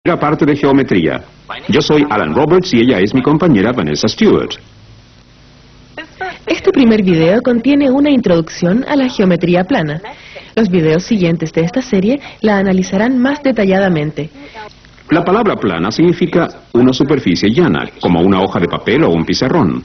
primera parte de geometría. Yo soy Alan Roberts y ella es mi compañera Vanessa Stewart. Este primer video contiene una introducción a la geometría plana. Los videos siguientes de esta serie la analizarán más detalladamente. La palabra plana significa una superficie llana, como una hoja de papel o un pizarrón.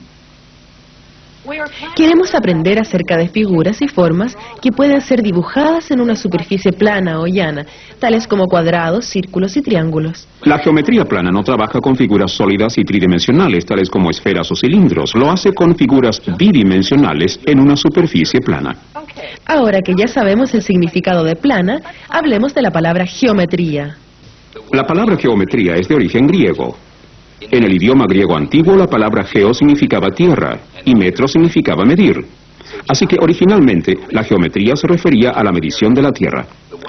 Queremos aprender acerca de figuras y formas que pueden ser dibujadas en una superficie plana o llana, tales como cuadrados, círculos y triángulos. La geometría plana no trabaja con figuras sólidas y tridimensionales, tales como esferas o cilindros. Lo hace con figuras bidimensionales en una superficie plana. Ahora que ya sabemos el significado de plana, hablemos de la palabra geometría. La palabra geometría es de origen griego. En el idioma griego antiguo, la palabra geo significaba tierra y metro significaba medir. Así que originalmente la geometría se refería a la medición de la tierra.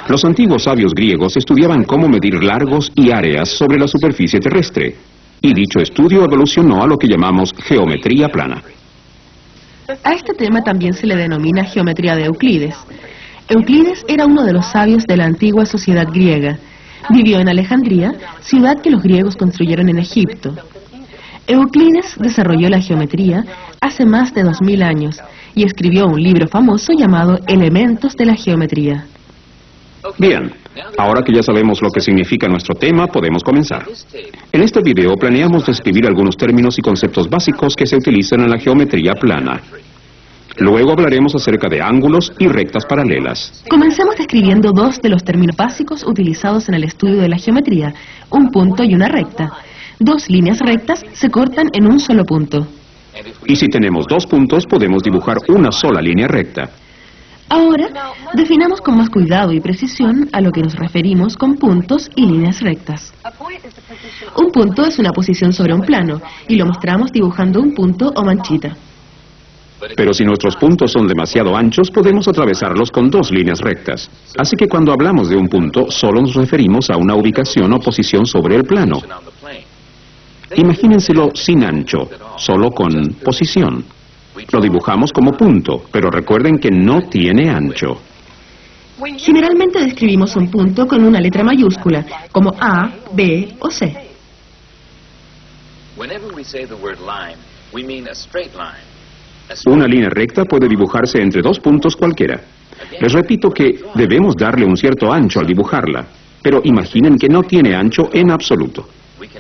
Los antiguos sabios griegos estudiaban cómo medir largos y áreas sobre la superficie terrestre. Y dicho estudio evolucionó a lo que llamamos geometría plana. A este tema también se le denomina geometría de Euclides. Euclides era uno de los sabios de la antigua sociedad griega. Vivió en Alejandría, ciudad que los griegos construyeron en Egipto. Euclides desarrolló la geometría hace más de 2000 años y escribió un libro famoso llamado Elementos de la Geometría. Bien, ahora que ya sabemos lo que significa nuestro tema, podemos comenzar. En este video planeamos describir algunos términos y conceptos básicos que se utilizan en la geometría plana. Luego hablaremos acerca de ángulos y rectas paralelas. Comencemos describiendo dos de los términos básicos utilizados en el estudio de la geometría, un punto y una recta. Dos líneas rectas se cortan en un solo punto. Y si tenemos dos puntos, podemos dibujar una sola línea recta. Ahora, definamos con más cuidado y precisión a lo que nos referimos con puntos y líneas rectas. Un punto es una posición sobre un plano, y lo mostramos dibujando un punto o manchita. Pero si nuestros puntos son demasiado anchos, podemos atravesarlos con dos líneas rectas. Así que cuando hablamos de un punto, solo nos referimos a una ubicación o posición sobre el plano. Imagínenselo sin ancho, solo con posición. Lo dibujamos como punto, pero recuerden que no tiene ancho. Generalmente describimos un punto con una letra mayúscula, como A, B o C. Una línea recta puede dibujarse entre dos puntos cualquiera. Les repito que debemos darle un cierto ancho al dibujarla, pero imaginen que no tiene ancho en absoluto.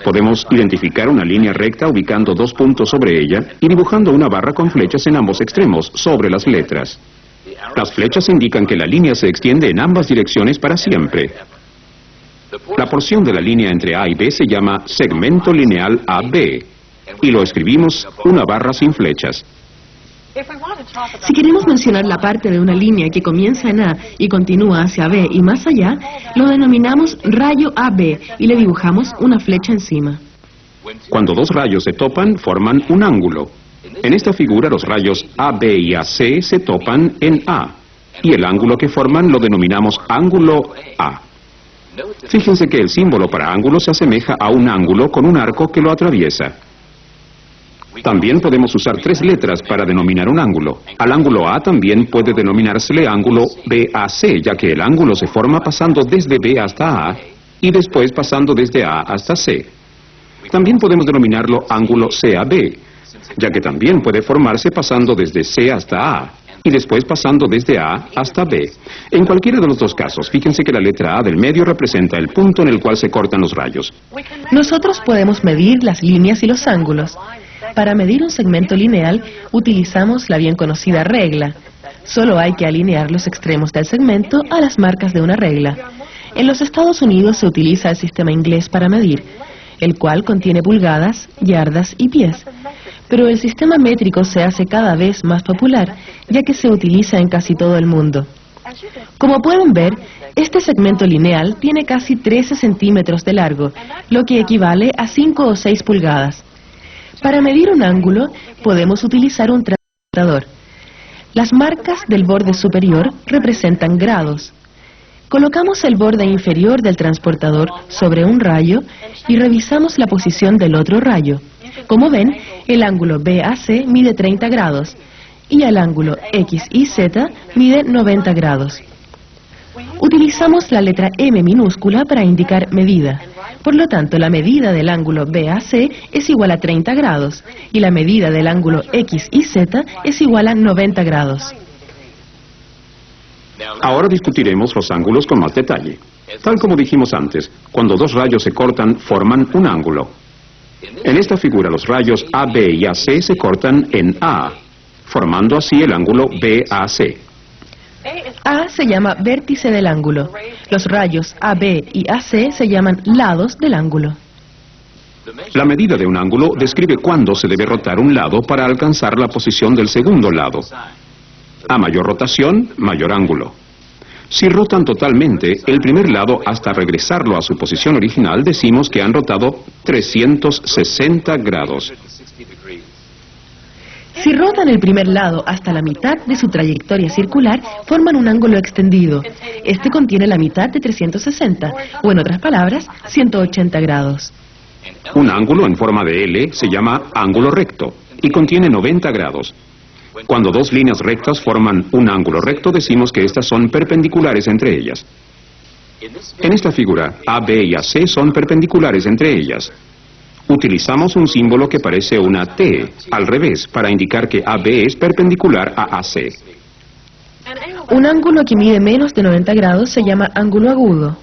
Podemos identificar una línea recta ubicando dos puntos sobre ella y dibujando una barra con flechas en ambos extremos, sobre las letras. Las flechas indican que la línea se extiende en ambas direcciones para siempre. La porción de la línea entre A y B se llama segmento lineal AB, y lo escribimos una barra sin flechas. Si queremos mencionar la parte de una línea que comienza en A y continúa hacia B y más allá, lo denominamos rayo AB y le dibujamos una flecha encima. Cuando dos rayos se topan, forman un ángulo. En esta figura, los rayos AB y AC se topan en A, y el ángulo que forman lo denominamos ángulo A. Fíjense que el símbolo para ángulo se asemeja a un ángulo con un arco que lo atraviesa. También podemos usar tres letras para denominar un ángulo. Al ángulo A también puede denominársele ángulo BAC, ya que el ángulo se forma pasando desde B hasta A y después pasando desde A hasta C. También podemos denominarlo ángulo CAB, ya que también puede formarse pasando desde C hasta A y después pasando desde A hasta B. En cualquiera de los dos casos, fíjense que la letra A del medio representa el punto en el cual se cortan los rayos. Nosotros podemos medir las líneas y los ángulos. Para medir un segmento lineal, utilizamos la bien conocida regla. Solo hay que alinear los extremos del segmento a las marcas de una regla. En los Estados Unidos se utiliza el sistema inglés para medir, el cual contiene pulgadas, yardas y pies. Pero el sistema métrico se hace cada vez más popular, ya que se utiliza en casi todo el mundo. Como pueden ver, este segmento lineal tiene casi 13 centímetros de largo, lo que equivale a 5 o 6 pulgadas. Para medir un ángulo, podemos utilizar un transportador. Las marcas del borde superior representan grados. Colocamos el borde inferior del transportador sobre un rayo y revisamos la posición del otro rayo. Como ven, el ángulo BAC mide 30 grados y el ángulo XYZ mide 90 grados. Utilizamos la letra M minúscula para indicar medida. Por lo tanto, la medida del ángulo BAC es igual a 30 grados y la medida del ángulo X y Z es igual a 90 grados. Ahora discutiremos los ángulos con más detalle. Tal como dijimos antes, cuando dos rayos se cortan, forman un ángulo. En esta figura, los rayos AB y AC se cortan en A, formando así el ángulo BAC. A se llama vértice del ángulo. Los rayos AB y AC se llaman lados del ángulo. La medida de un ángulo describe cuándo se debe rotar un lado para alcanzar la posición del segundo lado. A mayor rotación, mayor ángulo. Si rotan totalmente el primer lado hasta regresarlo a su posición original, decimos que han rotado 360 grados. Si rotan el primer lado hasta la mitad de su trayectoria circular, forman un ángulo extendido. Este contiene la mitad de 360, o en otras palabras, 180 grados. Un ángulo en forma de L se llama ángulo recto y contiene 90 grados. Cuando dos líneas rectas forman un ángulo recto, decimos que estas son perpendiculares entre ellas. En esta figura, AB y AC son perpendiculares entre ellas. Utilizamos un símbolo que parece una T, al revés, para indicar que AB es perpendicular a AC. Un ángulo que mide menos de 90 grados se llama ángulo agudo.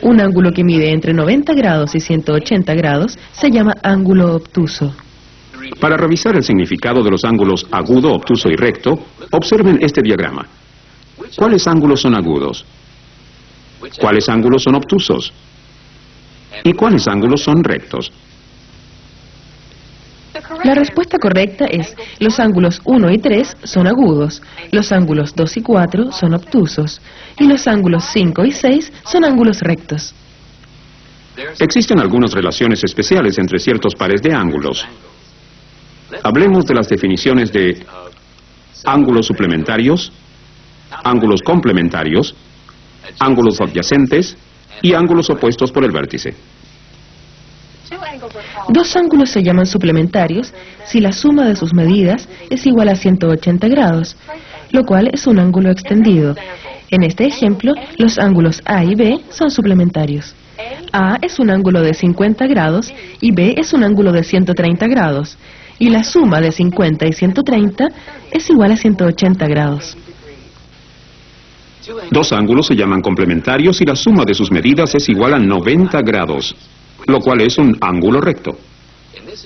Un ángulo que mide entre 90 grados y 180 grados se llama ángulo obtuso. Para revisar el significado de los ángulos agudo, obtuso y recto, observen este diagrama. ¿Cuáles ángulos son agudos? ¿Cuáles ángulos son obtusos? ¿Y cuáles ángulos son rectos? La respuesta correcta es: los ángulos 1 y 3 son agudos, los ángulos 2 y 4 son obtusos, y los ángulos 5 y 6 son ángulos rectos. Existen algunas relaciones especiales entre ciertos pares de ángulos. Hablemos de las definiciones de ángulos suplementarios, ángulos complementarios, ángulos adyacentes y ángulos opuestos por el vértice. Dos ángulos se llaman suplementarios si la suma de sus medidas es igual a 180 grados, lo cual es un ángulo extendido. En este ejemplo, los ángulos A y B son suplementarios. A es un ángulo de 50 grados y B es un ángulo de 130 grados, y la suma de 50 y 130 es igual a 180 grados. Dos ángulos se llaman complementarios y la suma de sus medidas es igual a 90 grados, lo cual es un ángulo recto.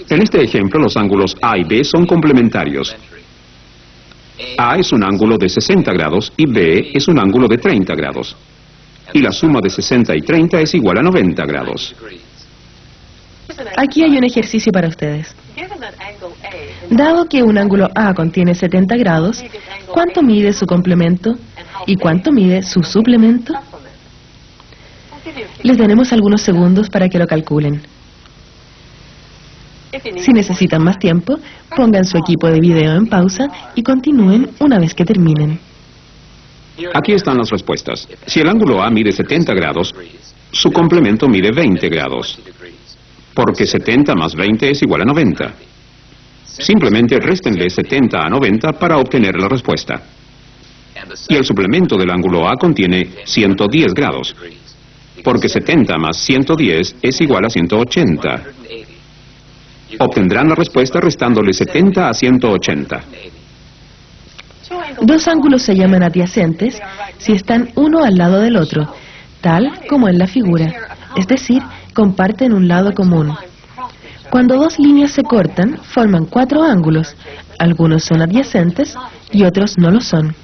En este ejemplo, los ángulos A y B son complementarios. A es un ángulo de 60 grados y B es un ángulo de 30 grados. Y la suma de 60 y 30 es igual a 90 grados. Aquí hay un ejercicio para ustedes. Dado que un ángulo A contiene 70 grados, ¿cuánto mide su complemento? ¿Y cuánto mide su suplemento? Les daremos algunos segundos para que lo calculen. Si necesitan más tiempo, pongan su equipo de video en pausa y continúen una vez que terminen. Aquí están las respuestas. Si el ángulo A mide 70 grados, su complemento mide 20 grados. Porque 70 más 20 es igual a 90. Simplemente réstenle 70 a 90 para obtener la respuesta. Y el suplemento del ángulo A contiene 110 grados. Porque 70 más 110 es igual a 180. Obtendrán la respuesta restándole 70 a 180. Dos ángulos se llaman adyacentes si están uno al lado del otro, tal como en la figura, es decir, comparten un lado común. Cuando dos líneas se cortan, forman cuatro ángulos. Algunos son adyacentes y otros no lo son.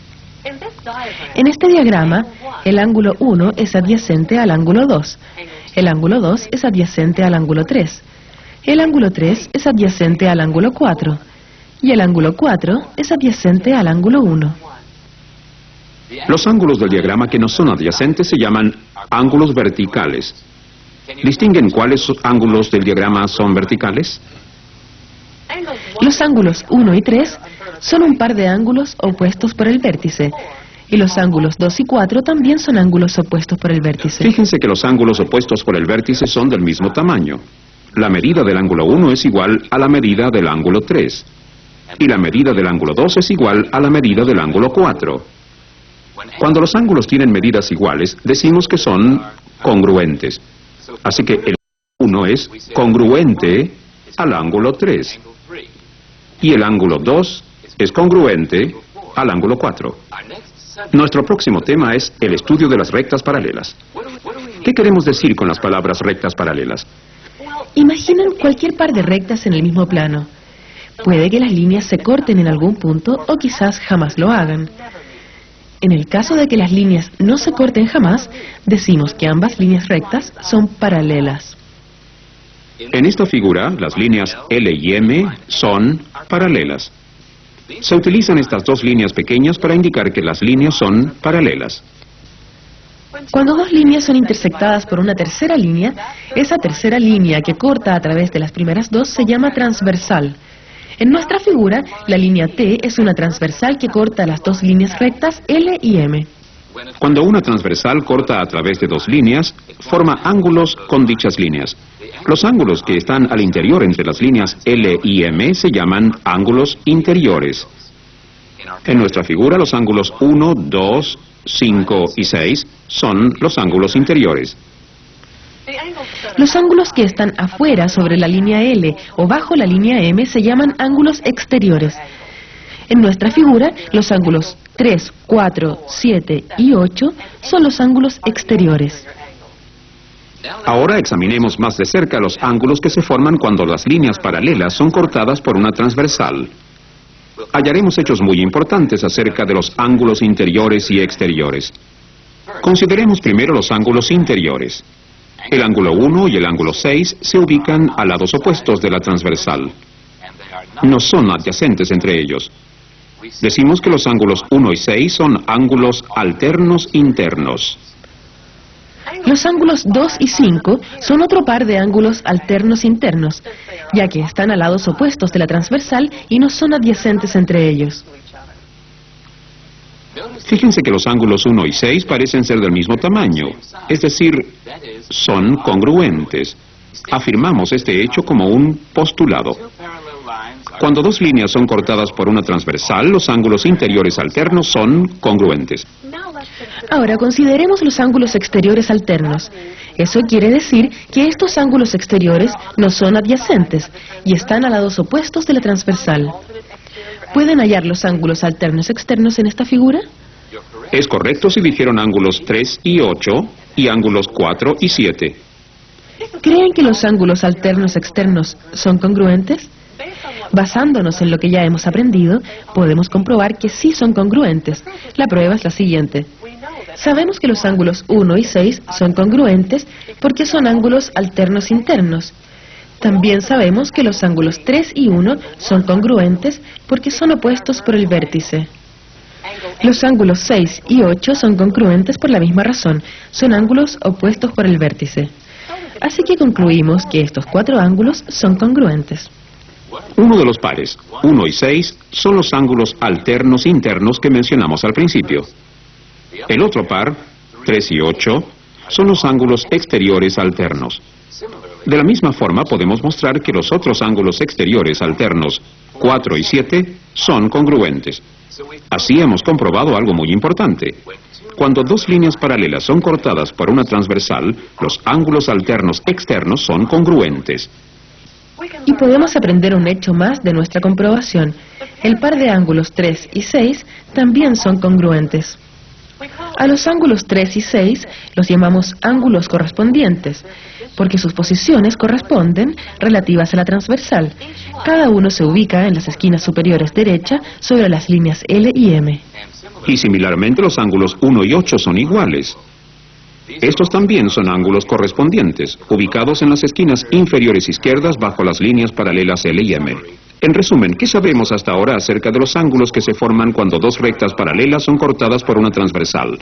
En este diagrama, el ángulo 1 es adyacente al ángulo 2, el ángulo 2 es adyacente al ángulo 3, el ángulo 3 es adyacente al ángulo 4, y el ángulo 4 es adyacente al ángulo 1. Los ángulos del diagrama que no son adyacentes se llaman ángulos verticales. ¿Distinguen cuáles ángulos del diagrama son verticales? Los ángulos 1 y 3 son un par de ángulos opuestos por el vértice, y los ángulos 2 y 4 también son ángulos opuestos por el vértice. Fíjense que los ángulos opuestos por el vértice son del mismo tamaño. La medida del ángulo 1 es igual a la medida del ángulo 3, y la medida del ángulo 2 es igual a la medida del ángulo 4. Cuando los ángulos tienen medidas iguales, decimos que son congruentes. Así que el 1 es congruente al ángulo 3. Y el ángulo 2 es congruente al ángulo 4. Nuestro próximo tema es el estudio de las rectas paralelas. ¿Qué queremos decir con las palabras rectas paralelas? Imaginen cualquier par de rectas en el mismo plano. Puede que las líneas se corten en algún punto o quizás jamás lo hagan. En el caso de que las líneas no se corten jamás, decimos que ambas líneas rectas son paralelas. En esta figura, las líneas L y M son paralelas. Se utilizan estas dos líneas pequeñas para indicar que las líneas son paralelas. Cuando dos líneas son intersectadas por una tercera línea, esa tercera línea que corta a través de las primeras dos se llama transversal. En nuestra figura, la línea T es una transversal que corta las dos líneas rectas L y M. Cuando una transversal corta a través de dos líneas, forma ángulos con dichas líneas. Los ángulos que están al interior entre las líneas L y M se llaman ángulos interiores. En nuestra figura, los ángulos 1, 2, 5 y 6 son los ángulos interiores. Los ángulos que están afuera sobre la línea L o bajo la línea M se llaman ángulos exteriores. En nuestra figura, los ángulos 3, 4, 7 y 8 son los ángulos exteriores. Ahora examinemos más de cerca los ángulos que se forman cuando las líneas paralelas son cortadas por una transversal. Hallaremos hechos muy importantes acerca de los ángulos interiores y exteriores. Consideremos primero los ángulos interiores. El ángulo 1 y el ángulo 6 se ubican a lados opuestos de la transversal. No son adyacentes entre ellos. Decimos que los ángulos 1 y 6 son ángulos alternos internos. Los ángulos 2 y 5 son otro par de ángulos alternos internos, ya que están a lados opuestos de la transversal y no son adyacentes entre ellos. Fíjense que los ángulos 1 y 6 parecen ser del mismo tamaño, es decir, son congruentes. Afirmamos este hecho como un postulado. Cuando dos líneas son cortadas por una transversal, los ángulos interiores alternos son congruentes. Ahora consideremos los ángulos exteriores alternos. Eso quiere decir que estos ángulos exteriores no son adyacentes y están a lados opuestos de la transversal. ¿Pueden hallar los ángulos alternos externos en esta figura? Es correcto si dijeron ángulos 3 y 8 y ángulos 4 y 7. ¿Creen que los ángulos alternos externos son congruentes? Basándonos en lo que ya hemos aprendido, podemos comprobar que sí son congruentes. La prueba es la siguiente. Sabemos que los ángulos 1 y 6 son congruentes porque son ángulos alternos internos. También sabemos que los ángulos 3 y 1 son congruentes porque son opuestos por el vértice. Los ángulos 6 y 8 son congruentes por la misma razón, son ángulos opuestos por el vértice. Así que concluimos que estos cuatro ángulos son congruentes. Uno de los pares, 1 y 6, son los ángulos alternos internos que mencionamos al principio. El otro par, 3 y 8, son los ángulos exteriores alternos. De la misma forma podemos mostrar que los otros ángulos exteriores alternos, 4 y 7, son congruentes. Así hemos comprobado algo muy importante. Cuando dos líneas paralelas son cortadas por una transversal, los ángulos alternos externos son congruentes. Y podemos aprender un hecho más de nuestra comprobación. El par de ángulos 3 y 6 también son congruentes. A los ángulos 3 y 6 los llamamos ángulos correspondientes, porque sus posiciones corresponden relativas a la transversal. Cada uno se ubica en las esquinas superiores derecha sobre las líneas L y M. Y similarmente los ángulos 1 y 8 son iguales. Estos también son ángulos correspondientes, ubicados en las esquinas inferiores izquierdas bajo las líneas paralelas L y M. En resumen, ¿qué sabemos hasta ahora acerca de los ángulos que se forman cuando dos rectas paralelas son cortadas por una transversal?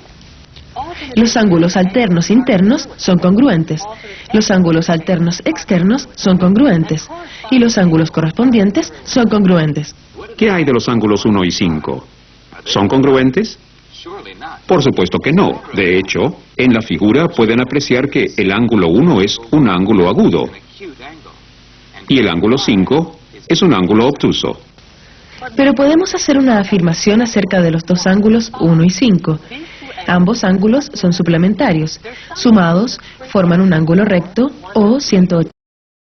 Los ángulos alternos internos son congruentes, los ángulos alternos externos son congruentes, y los ángulos correspondientes son congruentes. ¿Qué hay de los ángulos 1 y 5? ¿Son congruentes? Por supuesto que no. De hecho, en la figura pueden apreciar que el ángulo 1 es un ángulo agudo y el ángulo 5 es un ángulo obtuso. Pero podemos hacer una afirmación acerca de los dos ángulos 1 y 5. Ambos ángulos son suplementarios. Sumados, forman un ángulo recto o 180.